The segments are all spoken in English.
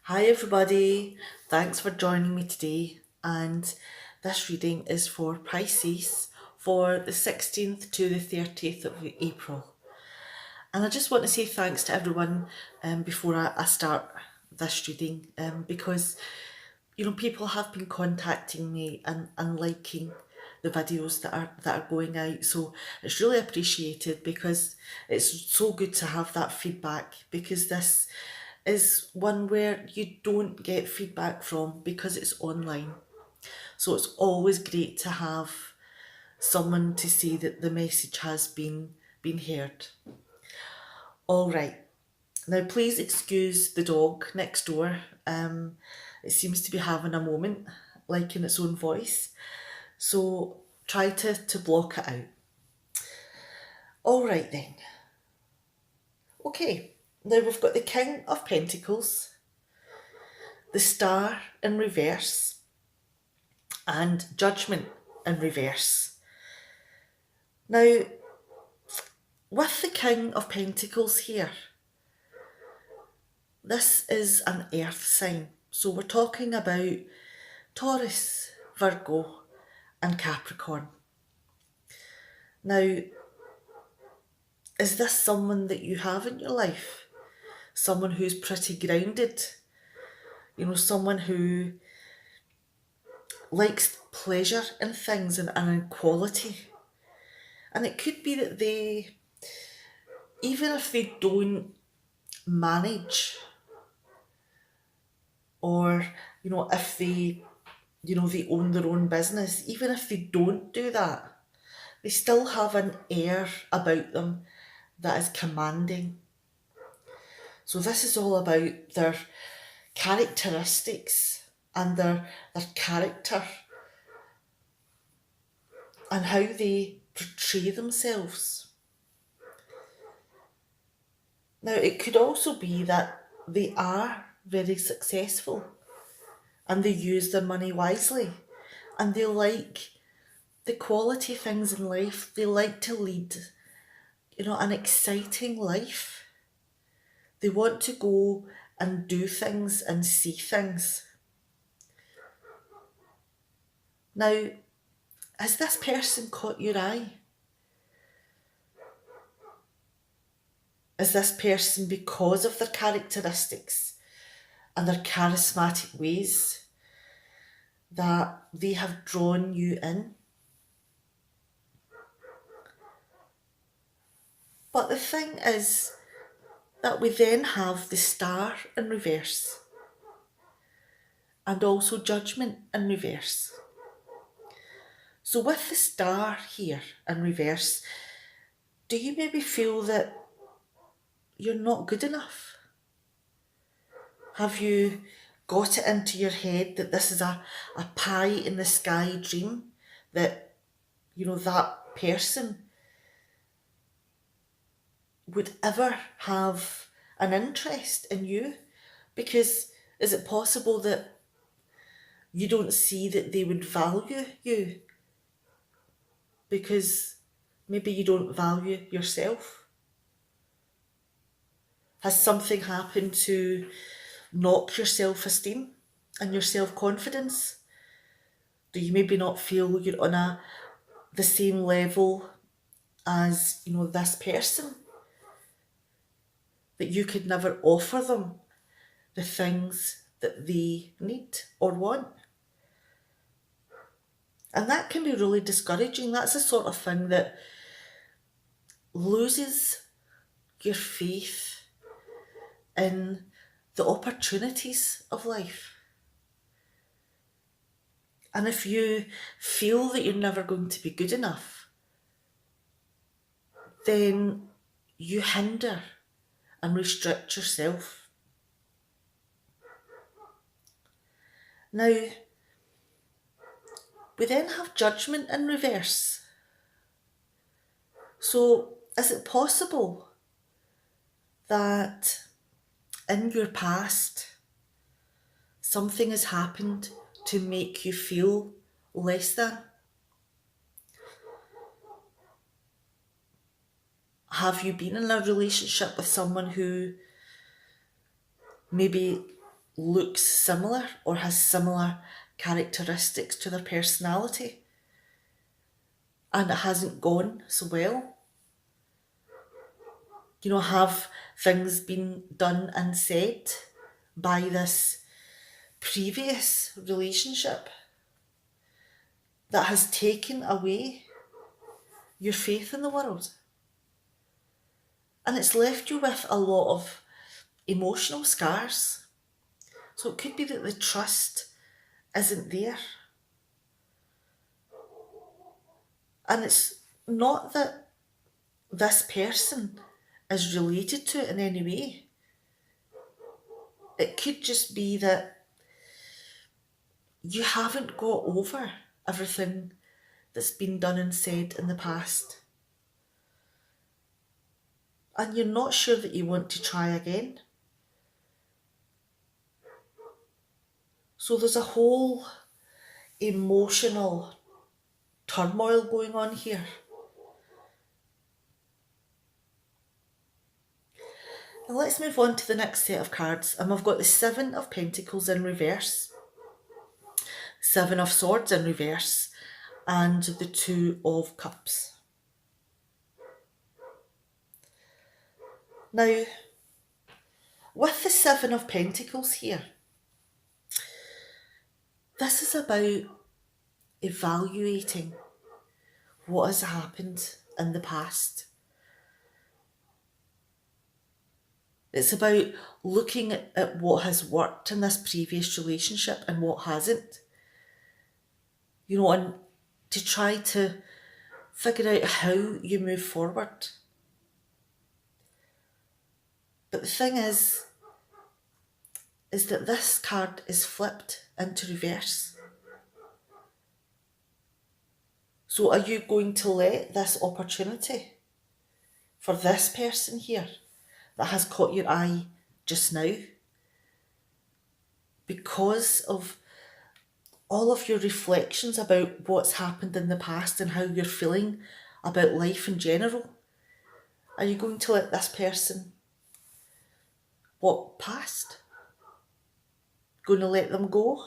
Hi everybody, thanks for joining me today, and this reading is for Pisces for the 16th to the 30th of April. And I just want to say thanks to everyone before I start this reading, because people have been contacting me and liking the videos that are going out, so it's really appreciated because it's so good to have that feedback, because this is one where you don't get feedback from because it's online. So it's always great to have someone to say that the message has been heard. All right. Now please excuse the dog next door. It seems to be having a moment, like in its own voice. So try to block it out. All right then. Okay. Now we've got the King of Pentacles, the Star in reverse, and Judgment in reverse. Now, with the King of Pentacles here, this is an earth sign. So we're talking about Taurus, Virgo, and Capricorn. Now, is this someone that you have in your life? Someone who's pretty grounded? Someone who likes pleasure in things and in quality. And it could be that they, even if they don't manage, or if they own their own business, even if they don't do that, they still have an air about them that is commanding. So this is all about their characteristics and their character and how they portray themselves. Now, it could also be that they are very successful and they use their money wisely, and they like the quality things in life. They like to lead, an exciting life. They want to go and do things and see things. Now, has this person caught your eye? Is this person, because of their characteristics and their charismatic ways, that they have drawn you in? But the thing is that we then have the Star in reverse and also Judgment in reverse. So with the Star here in reverse, do you maybe feel that you're not good enough? Have you got it into your head that this is a pie in the sky dream, that that person would ever have an interest in you? Because is it possible that you don't see that they would value you because maybe you don't value yourself? Has something happened to knock your self-esteem and your self-confidence? Do you maybe not feel you're on the same level as this person, that you could never offer them the things that they need or want? And that can be really discouraging. That's the sort of thing that loses your faith in the opportunities of life. And if you feel that you're never going to be good enough, then you hinder and restrict yourself. Now, we then have judgment in reverse. So, is it possible that in your past something has happened to make you feel less than? Have you been in a relationship with someone who maybe looks similar or has similar characteristics to their personality and it hasn't gone so well? Have things been done and said by this previous relationship that has taken away your faith in the world? And it's left you with a lot of emotional scars. So it could be that the trust isn't there. And it's not that this person is related to it in any way. It could just be that you haven't got over everything that's been done and said in the past. And you're not sure that you want to try again. So there's a whole emotional turmoil going on here. Now let's move on to the next set of cards. And we've got the Seven of Pentacles in reverse, Seven of Swords in reverse, and the Two of Cups. Now, with the Seven of Pentacles here, this is about evaluating what has happened in the past. It's about looking at what has worked in this previous relationship and what hasn't. And to try to figure out how you move forward. But the thing is that this card is flipped into reverse. So are you going to let this opportunity for this person here that has caught your eye just now, because of all of your reflections about what's happened in the past and how you're feeling about life in general, are you going to let this person walk past? Going to let them go?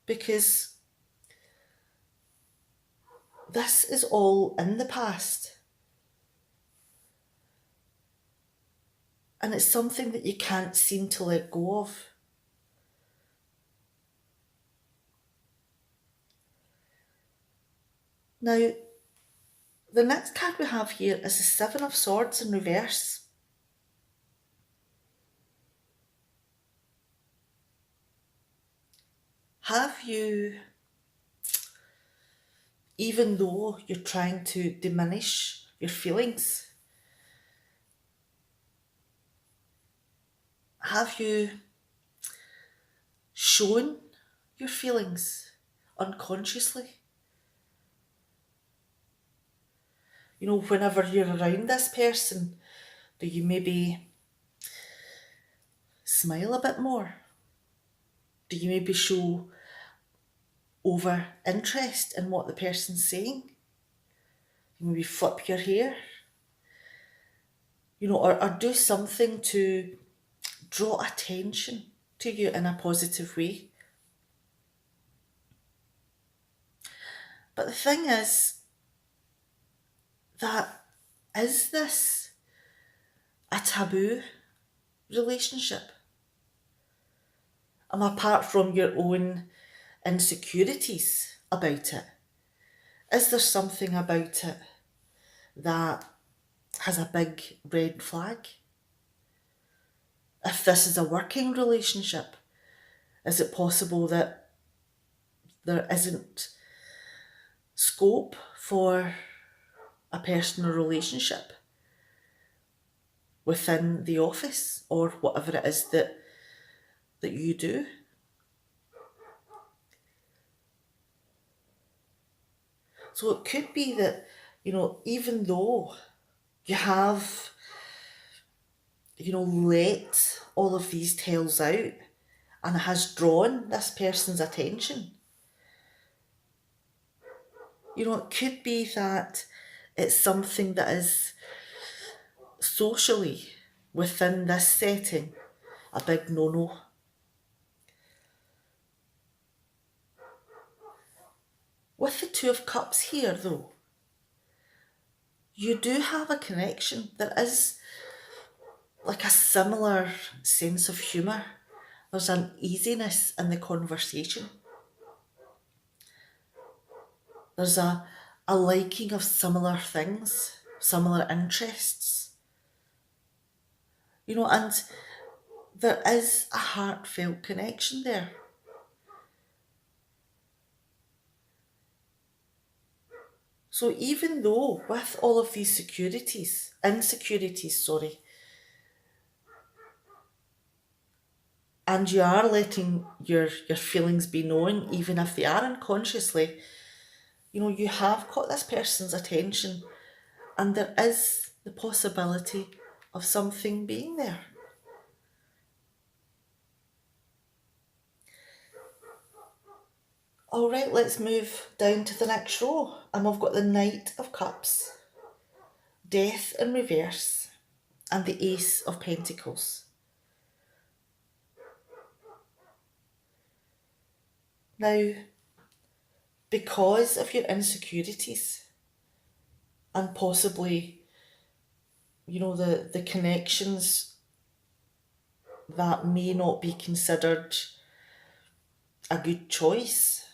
Because this is all in the past. And it's something that you can't seem to let go of. Now, the next card we have here is the Seven of Swords in reverse. Have you, even though you're trying to diminish your feelings, have you shown your feelings unconsciously? Whenever you're around this person, do you maybe smile a bit more? Do you maybe show over interest in what the person's saying? You maybe flip your hair? Or do something to draw attention to you in a positive way. But the thing is this a taboo relationship? And apart from your own insecurities about it, is there something about it that has a big red flag? If this is a working relationship, Is it possible that there isn't scope for a personal relationship within the office or whatever it is that you do? So it could be that, even though you have, let all of these tales out and it has drawn this person's attention, it could be that it's something that is socially within this setting a big no-no. With the Two of Cups here though, you do have a connection. There is like a similar sense of humour. There's an easiness in the conversation. There's a liking of similar things, similar interests. And there is a heartfelt connection there. So even though with all of these insecurities, and you are letting your feelings be known, even if they are unconsciously, you have got this person's attention and there is the possibility of something being there. All right, let's move down to the next row. And we've got the Knight of Cups, Death in reverse, and the Ace of Pentacles. Now, because of your insecurities and possibly, the connections that may not be considered a good choice,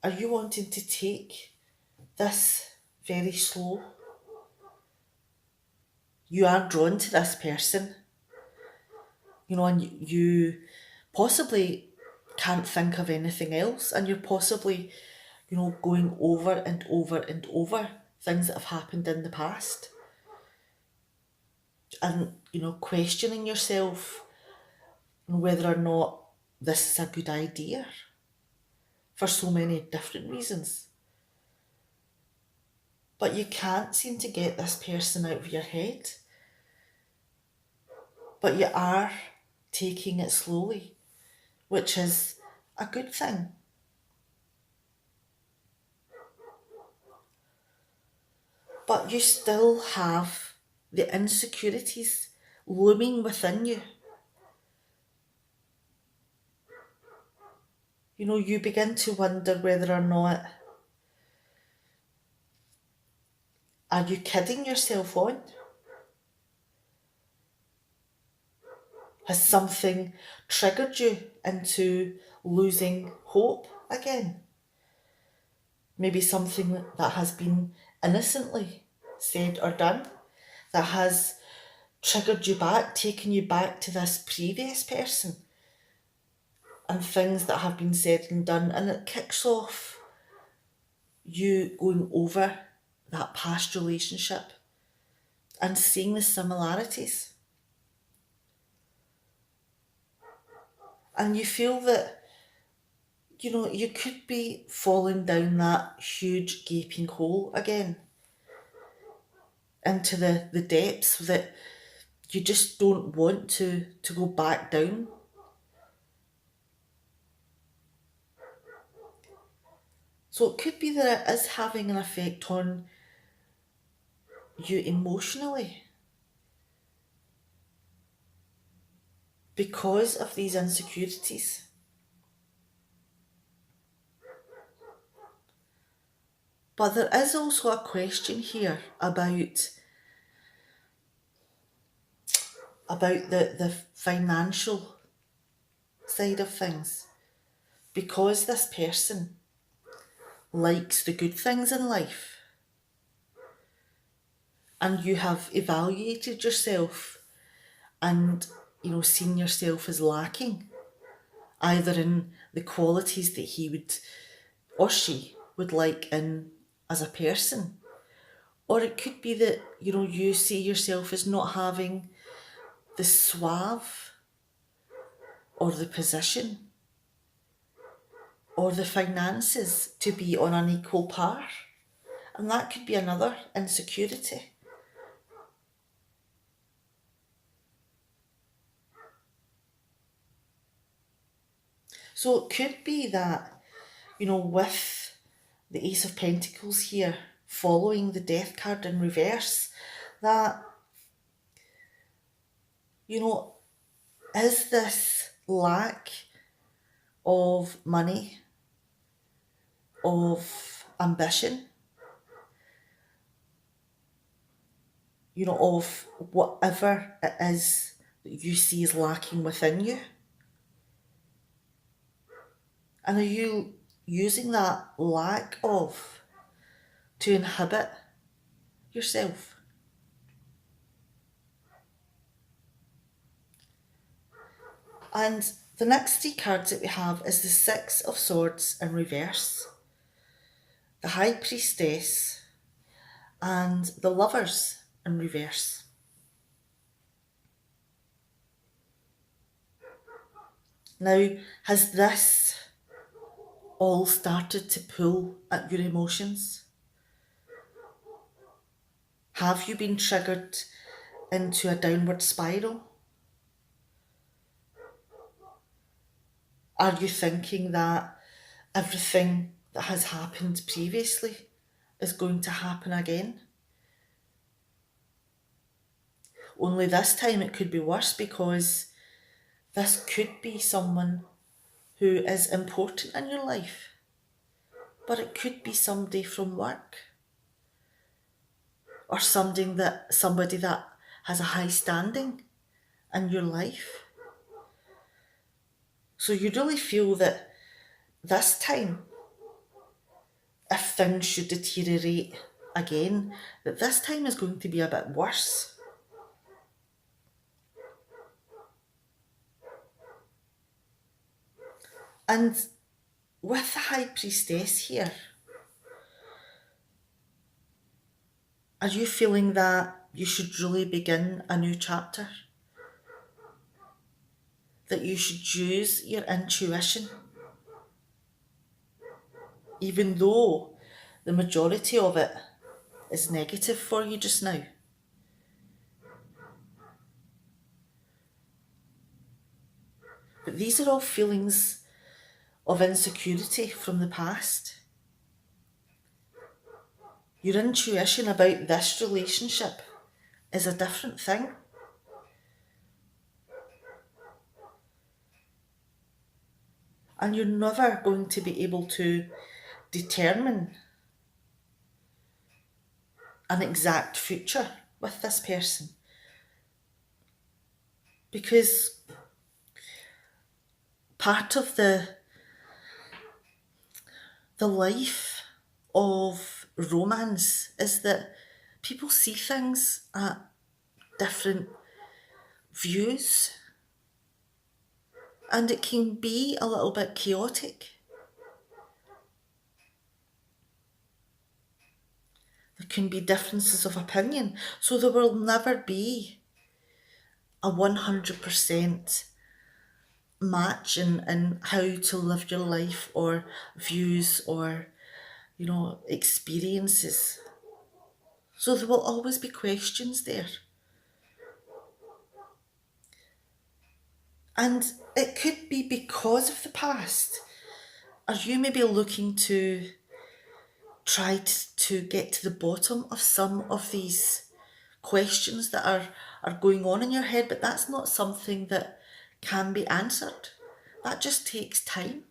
are you wanting to take this very slow? You are drawn to this person, and you possibly can't think of anything else, and you're possibly, going over and over and over things that have happened in the past, and, questioning yourself whether or not this is a good idea for so many different reasons. But you can't seem to get this person out of your head. But you are taking it slowly, which is a good thing. But you still have the insecurities looming within you. You begin to wonder whether or not, are you kidding yourself on? Has something triggered you into losing hope again? Maybe something that has been innocently said or done that has triggered you back, taken you back to this previous person, and things that have been said and done, and it kicks off you going over that past relationship and seeing the similarities. And you feel that, you could be falling down that huge gaping hole again into the depths that you just don't want to go back down. So it could be that it is having an effect on you emotionally because of these insecurities. But there is also a question here about the financial side of things. Because this person likes the good things in life and you have evaluated yourself and seen yourself as lacking, either in the qualities that he would or she would like in as a person. Or it could be that, you see yourself as not having the suave or the position or the finances to be on an equal par. And that could be another insecurity. So it could be that, with the Ace of Pentacles here, following the Death card in reverse, that, is this lack of money, of ambition, of whatever it is that you see is lacking within you? And are you using that lack of to inhibit yourself? And the next three cards that we have is the Six of Swords in reverse, the High Priestess, and the Lovers in reverse. Now, has this all started to pull at your emotions? Have you been triggered into a downward spiral? Are you thinking that everything that has happened previously is going to happen again? Only this time it could be worse, because this could be someone who is important in your life, but it could be somebody from work, or somebody that has a high standing in your life. So you really feel that this time, if things should deteriorate again, that this time is going to be a bit worse. And with the High Priestess here, are you feeling that you should really begin a new chapter? That you should use your intuition? Even though the majority of it is negative for you just now. But these are all feelings of insecurity from the past. Your intuition about this relationship is a different thing. And you're never going to be able to determine an exact future with this person. Because part of the life of romance is that people see things at different views, and it can be a little bit chaotic. There can be differences of opinion, so there will never be a 100% match in how to live your life, or views, or experiences. So there will always be questions there. And it could be because of the past. Are you maybe looking to try to get to the bottom of some of these questions that are going on in your head, but that's not something that can be answered. That just takes time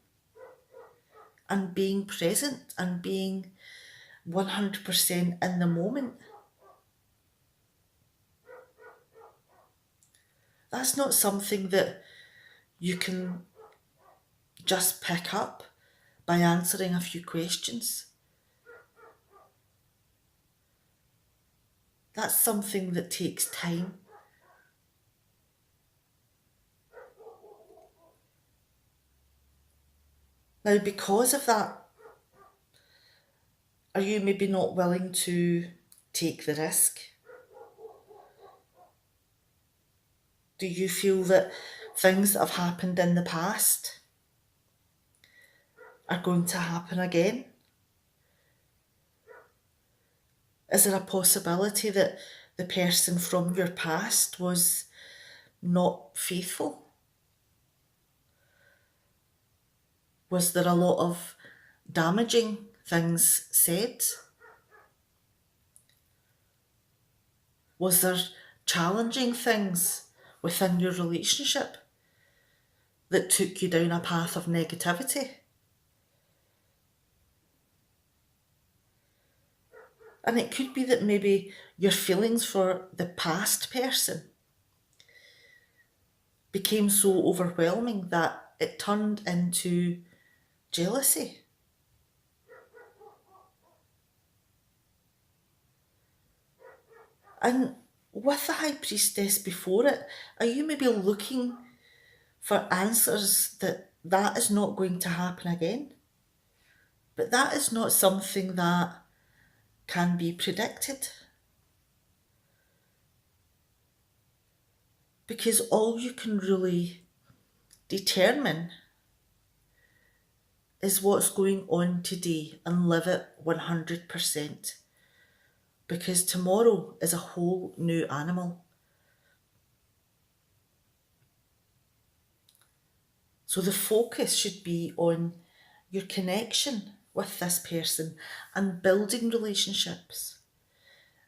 and being present and being 100% in the moment. That's not something that you can just pick up by answering a few questions. That's something that takes time. Now, because of that, are you maybe not willing to take the risk? Do you feel that things that have happened in the past are going to happen again? Is there a possibility that the person from your past was not faithful? Was there a lot of damaging things said? Was there challenging things within your relationship that took you down a path of negativity? And it could be that maybe your feelings for the past person became so overwhelming that it turned into jealousy. And with the High Priestess before it, are you maybe looking for answers that that is not going to happen again? But that is not something that can be predicted. Because all you can really determine is what's going on today and live it 100%. Because tomorrow is a whole new animal. So the focus should be on your connection with this person and building relationships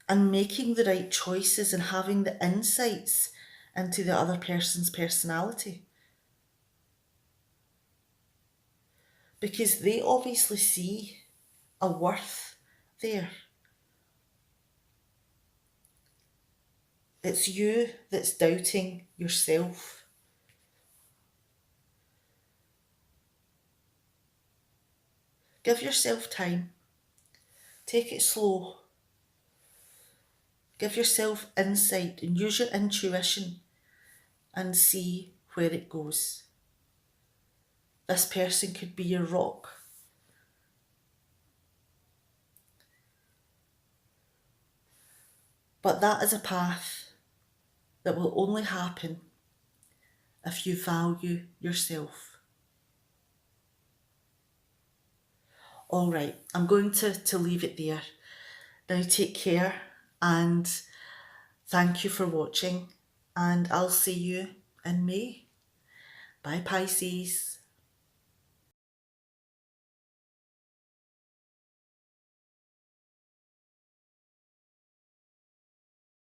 and making the right choices and having the insights into the other person's personality. Because they obviously see a worth there. It's you that's doubting yourself. Give yourself time. Take it slow. Give yourself insight and use your intuition and see where it goes. This person could be your rock. But that is a path that will only happen if you value yourself. All right, I'm going to leave it there. Now take care and thank you for watching, and I'll see you in May. Bye, Pisces.